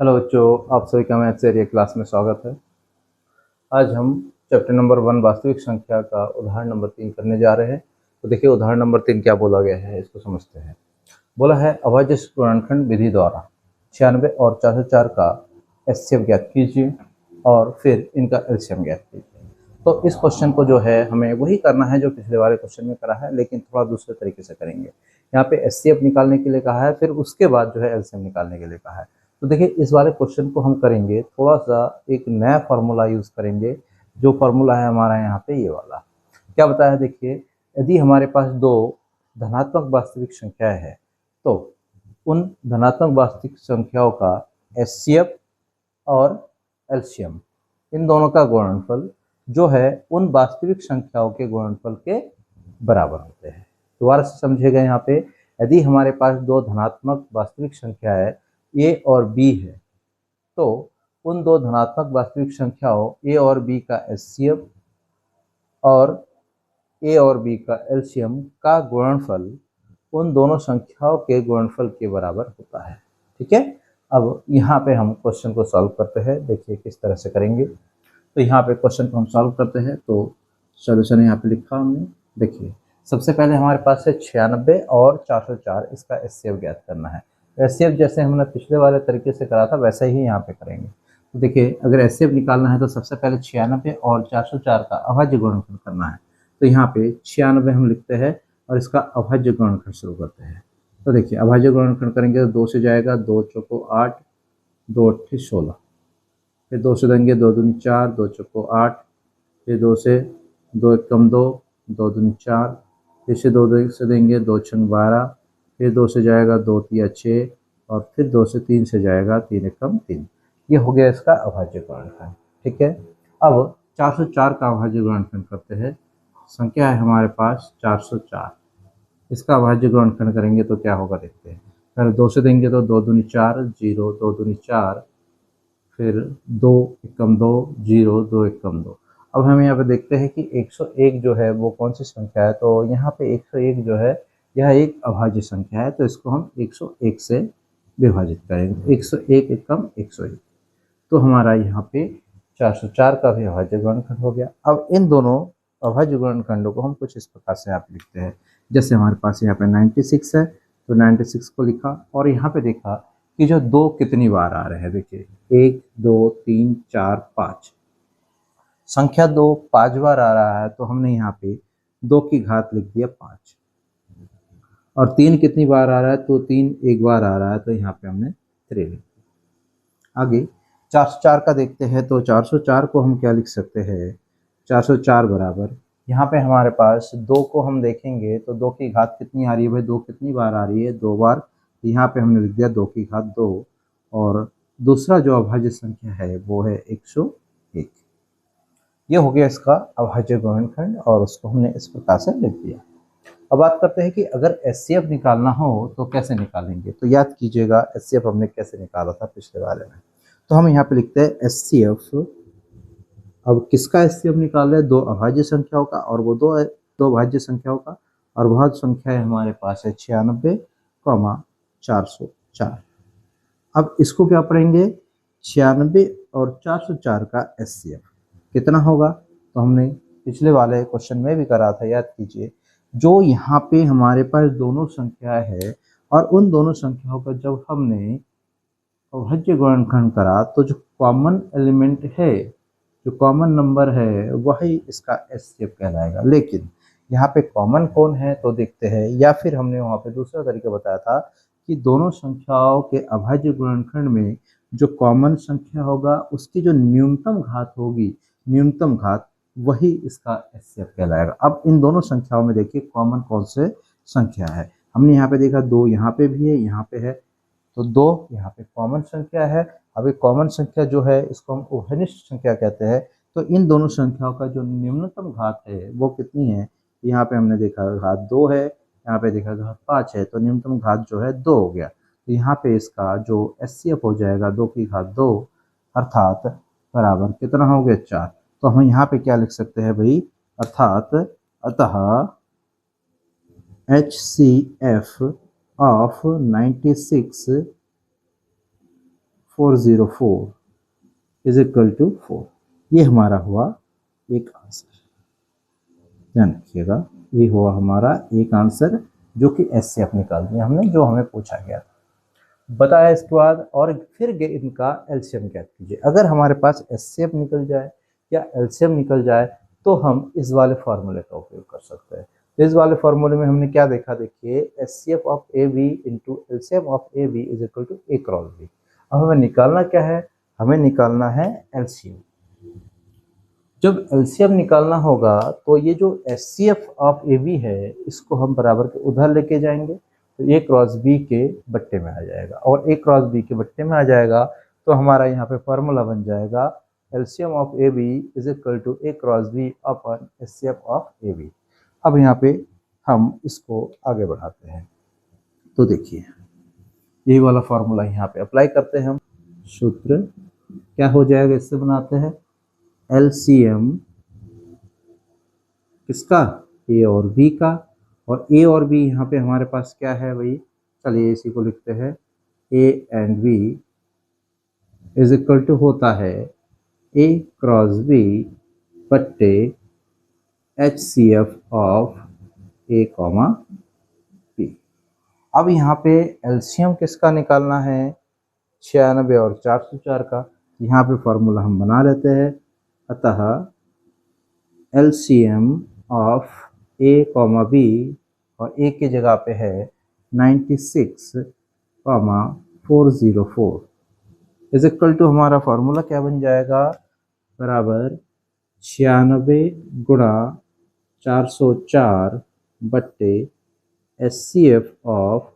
Hello बच्चों, आप सभी का मैथ्स एरिया क्लास में स्वागत है। आज हम चैप्टर नंबर 1 वास्तविक संख्या का उदाहरण नंबर 3 करने जा रहे हैं। तो देखिए उदाहरण नंबर 3 क्या बोला गया है, इसको समझते हैं। बोला है अभाज्य गुणनखंड विधि द्वारा 96 और 404 का एचसीएफ ज्ञात कीजिए और फिर इनका एलसीएम ज्ञात कीजिए। तो इस क्वेश्चन को जो है हमें वही करना है जो पिछले वाले क्वेश्चन में करा है, लेकिन थोड़ा दूसरे तरीके से करेंगे। यहाँ पे एचसीएफ निकालने के लिए कहा है, फिर उसके बाद जो है एलसीएम निकालने के लिए कहा है। तो देखिए इस वाले क्वेश्चन को हम करेंगे थोड़ा सा एक नया फार्मूला यूज करेंगे। जो फार्मूला है हमारा यहाँ पे ये वाला क्या बताया है, देखिए यदि हमारे पास दो धनात्मक वास्तविक संख्याएं है तो उन धनात्मक वास्तविक संख्याओं का एचसीएफ और एलसीएम इन दोनों का गुणनफल जो है उन वास्तविक संख्याओं के गुणनफल के बराबर होते हैं। दोबारा से समझिएगा, यहाँ पे यदि हमारे पास दो धनात्मक वास्तविक संख्याएं ए और बी है तो उन दो धनात्मक वास्तविक संख्याओं ए और बी का एचसीएफ और ए और बी का एलसीएम का गुणनफल उन दोनों संख्याओं के गुणनफल के बराबर होता है। ठीक है, अब यहाँ पे हम क्वेश्चन को सॉल्व करते हैं। देखिए किस तरह से करेंगे। तो यहाँ पे क्वेश्चन को हम सॉल्व करते हैं। तो सॉल्यूशन यहाँ पे लिखा हमने। देखिए सबसे पहले हमारे पास है 96 और 404, इसका एचसीएफ ज्ञात करना है। एचसीएफ जैसे हमने पिछले वाले तरीके से करा था वैसे ही यहाँ पे करेंगे। तो देखिए अगर एचसीएफ निकालना है तो सबसे पहले 96 और 404 का अभाज्य गुणनफल करना है। तो यहाँ पे 96 हम लिखते हैं और इसका अभाज्य गुणनखंड शुरू करते हैं। तो देखिए अभाज्य गुणनखंड करेंगे तो 2 से जाएगा, 2 चौको 8, 2 अट्ठी 16, फिर 2 से देंगे 2 दूनी 4, 2 चौको 8, फिर 2 से 2 एकम 2, 2 दूनी 4, फिर से 2 से देंगे 2 छंग 12, फिर 2 से जाएगा 2 तिया 6 और फिर 2 से 3 से जाएगा 3 एकम 3। ये हो गया इसका अभाज्य गुणनखंड। ठीक है, अब 404 का अभाज्य गुणनखंड करते हैं। संख्या है हमारे पास 404, इसका अभाज्य गुणनखंड करेंगे तो क्या होगा देखते हैं। पहले 2 से देंगे तो 2 दूनी 4, 0, 2 दूनी 4, फिर 2 एकम 2, 0, 2 एकम 2। अब हम यहाँ पे देखते हैं कि 101 जो है वो कौन सी संख्या है। तो यहाँ पे 101 जो है यह एक अभाज्य संख्या है, तो इसको हम 101 से विभाजित करेंगे। 101 एकम 101, तो हमारा यहाँ पे 404 का भी अभाज्य गुणनखंड हो गया। अब इन दोनों अभाज्य गुणनखंडों को हम कुछ इस प्रकार से आप लिखते हैं। जैसे हमारे पास यहाँ पे 96 है तो 96 को लिखा और यहाँ पे देखा कि जो दो कितनी बार आ रहे हैं। देखिए 1, 2, 3, 4, 5, संख्या 2 5 बार आ रहा है तो हमने यहाँ पे 2 की घात लिख दिया 5। और 3 कितनी बार आ रहा है तो 3 एक बार आ रहा है तो यहाँ पे हमने 3 लिख दिया। आगे 404 का देखते हैं तो 404 को हम क्या लिख सकते हैं। 404 बराबर यहाँ पे हमारे पास 2 को हम देखेंगे तो 2 की घात कितनी आ रही है भाई, 2 कितनी बार आ रही है 2 बार। तो यहाँ पे हमने लिख दिया 2 की घात 2 और दूसरा जो अभाज्य संख्या है वो है 101। ये हो गया इसका अभाज्य गुणनखंड और उसको हमने इस प्रकार से लिख दिया। अब बात करते हैं कि अगर एचसीएफ निकालना हो तो कैसे निकालेंगे। तो याद कीजिएगा एचसीएफ हमने कैसे निकाला था पिछले वाले में। तो हम यहाँ पे लिखते हैं एचसीएफ। अब किसका एचसीएफ निकाल रहे हैं, दो अभाज्य संख्याओं का, और वो दो अभाज्य संख्याओं का। और अभाज्य संख्या है हमारे पास है 96, 404। अब इसको क्या पढ़ेंगे, 96 और 404 का एचसीएफ कितना होगा। तो हमने पिछले वाले क्वेश्चन में भी करा था, याद कीजिए। जो यहाँ पे हमारे पास दोनों संख्या है और उन दोनों संख्याओं का जब हमने अभाज्य गुणनखंड करा तो जो कॉमन एलिमेंट है, जो कॉमन नंबर है, वही इसका एचसीएफ कहलाएगा। लेकिन यहाँ पे कॉमन कौन है तो देखते हैं, या फिर हमने वहाँ पे दूसरा तरीका बताया था कि दोनों संख्याओं के अभाज्य गुणनखंड में जो कॉमन संख्या होगा उसकी जो न्यूनतम घात होगी, न्यूनतम घात, वही इसका एचसीएफ कहलाएगा। अब इन दोनों संख्याओं में देखिए कॉमन कौन से संख्या है। हमने यहाँ पे देखा 2 यहाँ पे भी है, यहाँ पे है, तो 2 यहाँ पे कॉमन संख्या है। अब एक कॉमन संख्या जो है इसको हम उभयनिष्ठ संख्या कहते हैं। तो इन दोनों संख्याओं का जो न्यूनतम घात है वो कितनी है। यहाँ पे हमने देखा घात 2 है, यहाँ पे देखा घात 5 है, तो न्यूनतम घात जो है 2 हो गया। तो यहाँ पे इसका जो एचसीएफ हो जाएगा 2 की घात 2 अर्थात बराबर कितना हो गया 4। तो हम यहाँ पे क्या लिख सकते हैं भाई, अर्थात अतः HCF of 96 404 is equal to 4। ये हमारा हुआ एक आंसर, ध्यान रखिएगा, ये हुआ हमारा एक आंसर जो कि एचसीएफ निकाल दिया हमने, जो हमें पूछा गया बताया। इसके बाद और फिर इनका एलसीएम ज्ञात कीजिए। अगर हमारे पास एचसीएफ निकल जाए या एलसीएम निकल जाए तो हम इस वाले फॉर्मूले का उपयोग कर सकते हैं। इस वाले फॉर्मूले में हमने क्या देखा, देखिए HCF of A B into LCM of A B is equal to A cross B. अब हमें निकालना क्या है, हमें निकालना है एलसीएम। जब एलसीएम निकालना होगा तो ये जो एचसीएफ ऑफ ए बी है इसको हम बराबर के उधर लेके जाएंगे तो ए क्रॉस बी के बट्टे में आ जाएगा, और ए क्रॉस बी के बट्टे में आ जाएगा तो हमारा यहाँ पे फॉर्मूला बन जाएगा LCM of A B is equal to A cross B upon HCF of A B. अब यहाँ पे हम इसको आगे बढ़ाते हैं तो देखिए यही वाला फॉर्मूला यहाँ पे अप्लाई करते हैं हम। सूत्र क्या हो जाएगा, इससे बनाते हैं एलसीएम किसका, ए और बी का, और ए और बी यहाँ पे हमारे पास क्या है भाई, चलिए इसी को लिखते हैं A and B is equal to होता है ए क्रॉस बी बट्टे H C F of A comma B. अब यहाँ पे एलसीएम किसका निकालना है, 96 और 404 का। यहाँ पे फॉर्मूला हम बना लेते हैं, अतः LCM of A comma B, और ए की जगह पे है 96,404 इज इक्वल टू हमारा फॉर्मूला क्या बन जाएगा, बराबर 96 गुणा 404 बट्टे एचसीएफ ऑफ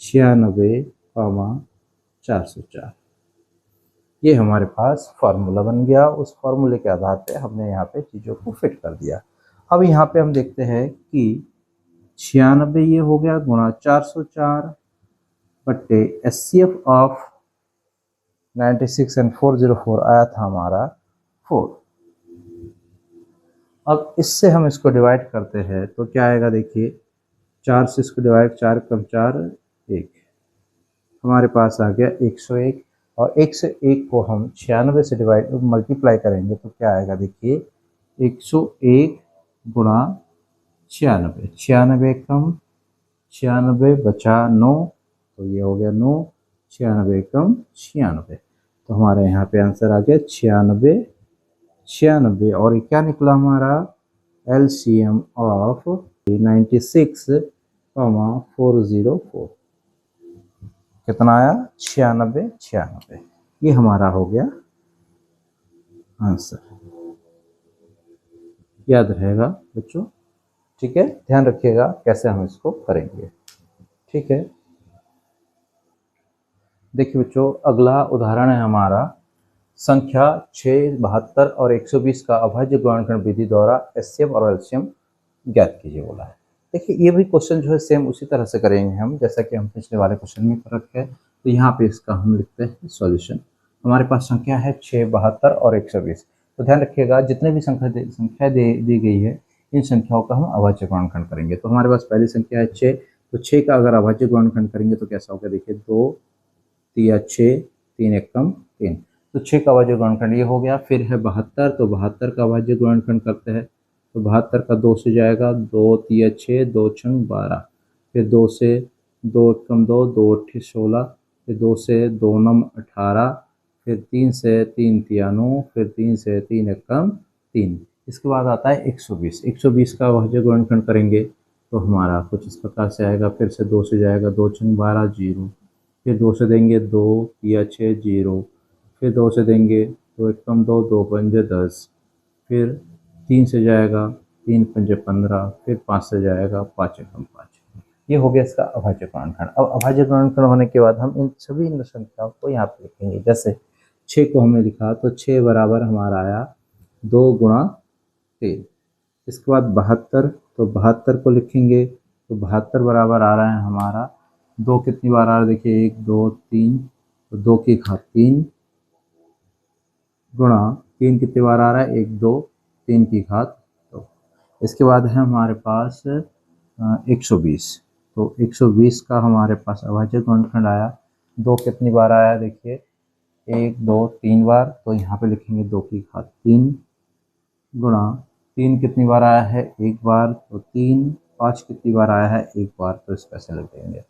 96,404। ये हमारे पास फार्मूला बन गया। उस फार्मूले के आधार पे हमने यहाँ पे चीज़ों को फिट कर दिया। अब यहाँ पे हम देखते हैं कि 96 ये हो गया गुणा 404 बट्टे एचसीएफ ऑफ 96 एंड 404 आया था हमारा 4। अब इससे हम इसको डिवाइड करते हैं तो क्या आएगा, देखिए 4 से इसको डिवाइड, 4 कम 4 1, हमारे पास आ गया 101, और 101 को हम 96 से डिवाइड मल्टीप्लाई करेंगे तो क्या आएगा, देखिए 101 गुणा 96, 96 कम 96 बचा 9, तो ये हो गया 9, 96 कम 96, तो हमारे यहाँ पे आंसर आ गया 96, 96, और ये क्या निकला हमारा एलसीएम ऑफ 96,404 कितना आया, 96, 96। ये हमारा हो गया आंसर, याद रहेगा बच्चों, ठीक है। ध्यान रखिएगा कैसे हम इसको करेंगे, ठीक है। देखिए बच्चों, अगला उदाहरण है हमारा संख्या 6, 72 और 120 का अभाज्य गुणनखंड विधि द्वारा एचसीएफ और एलसीएम ज्ञात कीजिए बोला है। देखिए ये भी क्वेश्चन जो है सेम उसी तरह से करेंगे हम जैसा कि हम पिछले वाले क्वेश्चन में कर रखे हैं। तो यहाँ पे इसका हम लिखते हैं सॉल्यूशन। हमारे पास संख्या है 6, 72 और 120। तो ध्यान रखिएगा जितने भी संख्या दी गई है इन संख्याओं का हम अभाज्य गुणनखंड करेंगे। तो हमारे पास पहली संख्या है 6, तो 6 का अगर अभाज्य गुणनखंड करेंगे तो कैसा होगा, देखिए 2 तिया 6, 3 एकम 3, तो 6 का अभाज्य गुणनखंड ये हो गया। फिर है 72, तो 72 का अभाज्य गुणनखंड करते हैं तो 72 का 2 से जाएगा, 2 तिया 6, 2 छंग 12, फिर 2 से 2 एकम 2, 2 अट्ठी 16, फिर 2 से 2 नम 18, फिर 3 से 3 तिया 9, फिर 3 से 3 एकम 3। इसके बाद आता है 120। 120 का अभाज्य गुणनखंड करेंगे तो हमारा कुछ इस प्रकार से आएगा। फिर से 2 से जाएगा, 2 छंग 12 0, फिर 2 से देंगे 2 तिया 6 0, फिर 2 से देंगे 2 एकम 2, 2 पंजे 10, फिर 3 से जाएगा 3 पंजे 15, फिर 5 से जाएगा 5 एकम 5। ये हो गया इसका अभाज्य गुणनखंड। अब अभाज्य गुणनखंड होने के बाद हम इन सभी संख्याओं को यहाँ पे लिखेंगे। जैसे 6 को हमने लिखा तो 6 बराबर हमारा आया 2 गुणा 3। इसके बाद 72, तो 72 को लिखेंगे तो 72 बराबर आ रहा है हमारा 2 कितनी बार आ रहा है, देखिए 1 2 3, तो 2 की घात 3 गुणा 3 कितनी बार आ रहा है, 1 2, 3 की घात 2। इसके बाद है हमारे पास 120, तो 120 का हमारे पास अभाज्य गुणनखंड आया 2 कितनी बार आया, देखिए 1 2 3 बार, तो यहाँ पे लिखेंगे 2 की घात 3 गुणा 3 कितनी बार आया है, 1 बार, तो 3, 5 कितनी बार आया है, 1 बार, तो इस पैसे लग जाएंगे।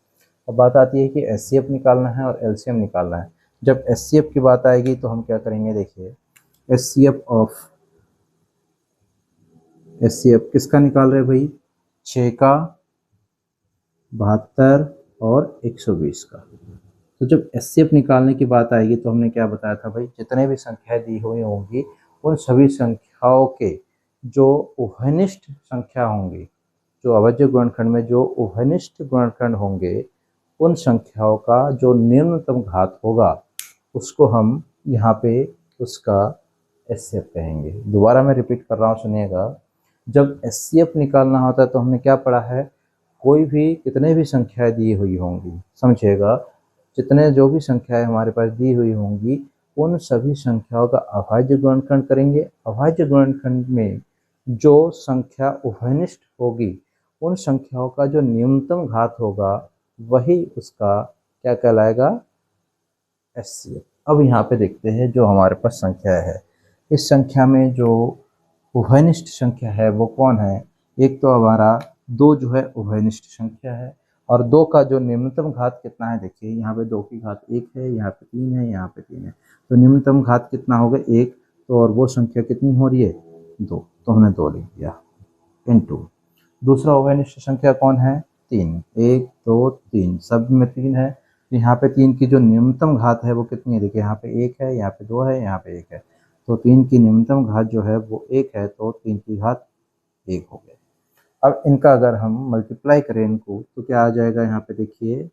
अब बात आती है कि एचसीएफ निकालना है और एलसीएम निकालना है। जब एचसीएफ की बात आएगी तो हम क्या करेंगे, देखिए एचसीएफ किसका निकाल रहे भाई, 6 का, 72 और 120 का। तो जब एचसीएफ निकालने की बात आएगी तो हमने क्या बताया था भाई, जितने भी संख्याएं दी हुई होंगी उन सभी संख्याओं के जो उभयनिष्ठ संख्या होंगी, जो अभाज्य गुणनखंड में जो उभयनिष्ठ गुणनखंड होंगे, उन संख्याओं का जो निम्नतम घात होगा उसको हम यहाँ पे उसका एचसीएफ कहेंगे। दोबारा मैं रिपीट कर रहा हूँ, सुनिएगा। जब एचसीएफ निकालना होता है तो हमने क्या पढ़ा है, कोई भी कितने भी संख्याएं दी हुई होंगी, समझिएगा, जितने जो भी संख्याएं हमारे पास दी हुई होंगी उन सभी संख्याओं का अभाज्य गुणनखंड करेंगे। अभाज्य गुणनखंड में जो संख्या उभयनिष्ठ होगी उन संख्याओं का जो न्यूनतम घात होगा वही उसका क्या कहलाएगा, एचसीएफ। अब यहाँ पे देखते हैं जो हमारे पास संख्या है, इस संख्या में जो उभयनिष्ठ संख्या है वो कौन है। एक तो हमारा 2 जो है उभयनिष्ठ संख्या है, और 2 का जो निम्नतम घात कितना है, देखिए यहाँ पे 2 की घात 1 है, यहाँ पे 3 है, यहाँ पे 3 है, तो निम्नतम घात कितना होगा 1, तो और वो संख्या कितनी हो रही है 2, तो हमने 2 लिख दिया इनटू। दूसरा उभयनिष्ठ संख्या कौन है, 3, 1 2 3, सब में 3 है, तो यहाँ पे 3 की जो न्यूनतम घात है वो कितनी है, देखिए यहाँ पे 1 है, यहाँ पे 2 है, यहाँ पे 1 है, तो 3 की न्यूनतम घात जो है वो 1 है, तो 3 की घात 1 हो गया। अब इनका अगर हम मल्टीप्लाई करें इनको तो क्या आ जाएगा, यहाँ पे देखिए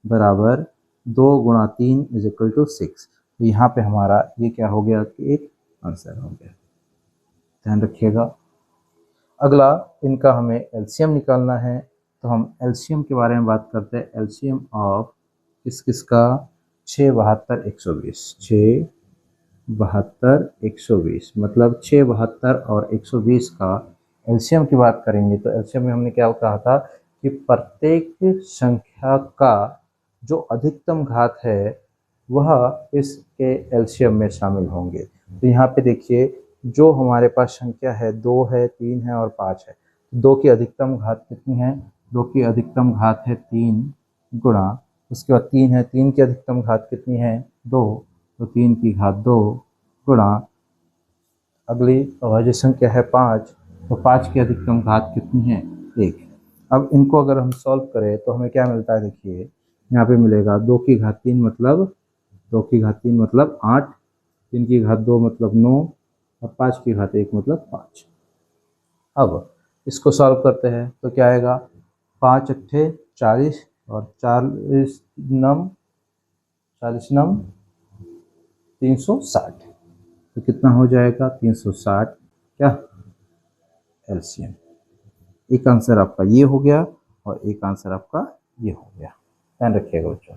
बराबर 2 गुणा 3 इज इक्वल टू 6। तो यहाँ पे हमारा ये क्या हो गया कि एक आंसर हो गया, ध्यान रखिएगा। अगला इनका हमें एलसीएम निकालना है, तो हम एलसीएम के बारे में बात करते हैं। एलसीएम ऑफ किस का, 6 72 120, 6 72 120, मतलब 6 72 और 120 का एलसीएम की बात करेंगे। तो एलसीएम में हमने क्या कहा था कि प्रत्येक संख्या का जो अधिकतम घात है वह इसके एलसीएम में शामिल होंगे। तो यहाँ पे देखिए जो हमारे पास संख्या है 2 है, 3 है और 5 है, 2 की अधिकतम घात कितनी है, 2 की अधिकतम घात है 3 गुणा, उसके बाद 3 है, 3 की अधिकतम घात कितनी है 2, तो 3 की घात 2 गुणा, अगली अभाज्य संख्या है 5, तो 5 की अधिकतम घात कितनी है 1। अब इनको अगर हम सॉल्व करें तो हमें क्या मिलता है, देखिए यहाँ पे मिलेगा 2 की घात 3 मतलब 2 की घात 3 मतलब 8, 3 की घात 2 मतलब 9 और 5 की घात 1 मतलब 5। अब इसको सॉल्व करते हैं तो क्या आएगा, 5 अट्ठे 40 और 40 नम 360, तो कितना हो जाएगा 360 क्या एलसीएम। एक आंसर आपका ये हो गया और एक आंसर आपका ये हो गया, ध्यान रखिएगा बच्चों।